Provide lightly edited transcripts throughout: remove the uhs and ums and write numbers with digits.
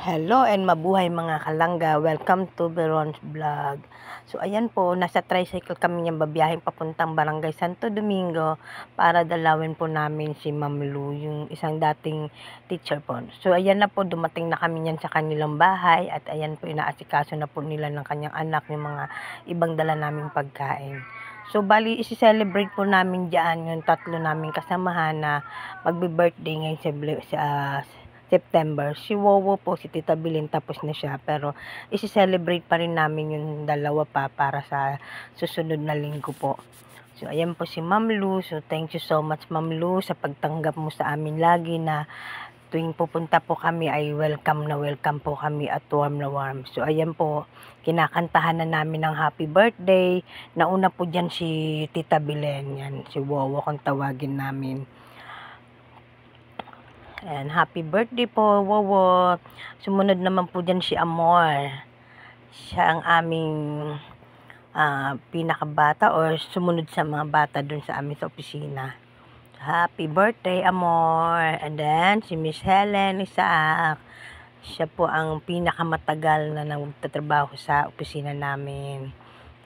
Hello and mabuhay mga kalangga. Welcome to Veron's Vlog. So ayan po, nasa tricycle kami niyang babiyaheng papuntang Barangay Santo Domingo para dalawin po namin si Ma'am Lu, yung isang dating teacher po. So ayan na po, dumating na kami niyan sa kanilang bahay at ayan po, inaasikaso na po nila ng kanyang anak yung mga ibang dala naming pagkain. So bali, isi-celebrate po namin diyan yung tatlo naming kasamahan na magbe-birthday ngayon sa September. Si Wowo po, si Tita Bilin, tapos na siya. Pero, isi-celebrate pa rin namin yung dalawa pa para sa susunod na linggo po. So, ayan po si Ma'am Lu. So, thank you so much, Ma'am Lu, sa pagtanggap mo sa amin lagi na tuwing pupunta po kami ay welcome na welcome po kami at warm na warm. So, ayan po, kinakantahan na namin ng happy birthday. Nauna po dyan si Tita Bilin, yan, si Wowo kung tawagin namin. And happy birthday po, Wowo. Sumunod naman po dyan si Amor. Siya ang aming pinakabata or sumunod sa mga bata dun sa amin sa opisina. Happy birthday, Amor. And then, si Miss Helen Isaac. Siya po ang pinakamatagal na nagtatrabaho sa opisina namin.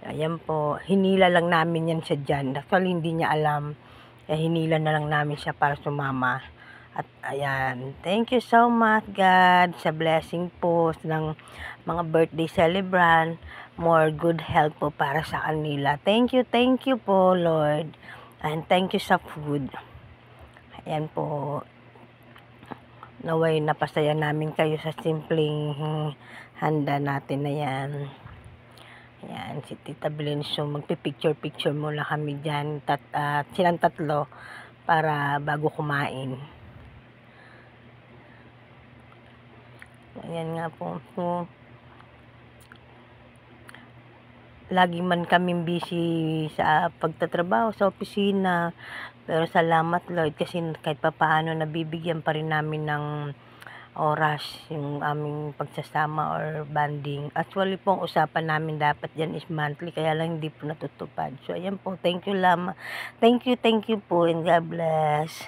Ayan po, hinila lang namin yan siya dyan. Actually, hindi niya alam. Hinila na lang namin siya para sumama. At ayan, thank you so much God sa blessing po ng mga birthday celebrant. More good health po para sa kanila. Thank you po Lord. And thank you sa food. Ayan po. Naway napasaya namin kayo sa simpleng handa natin na yan. Ayan, si Tita Bilin. So magpipicture muna kami dyan. Silang tatlo para bago kumain. Ayan nga po. So, lagi man kaming busy sa pagtatrabaho sa opisina. Pero salamat Lord kasi kahit papaano nabibigyan pa rin namin ng oras yung aming pagsasama or banding. Actually po, ang usapan namin dapat dyan is monthly kaya lang hindi po natutupad. So, ayan po. Thank you po and God bless.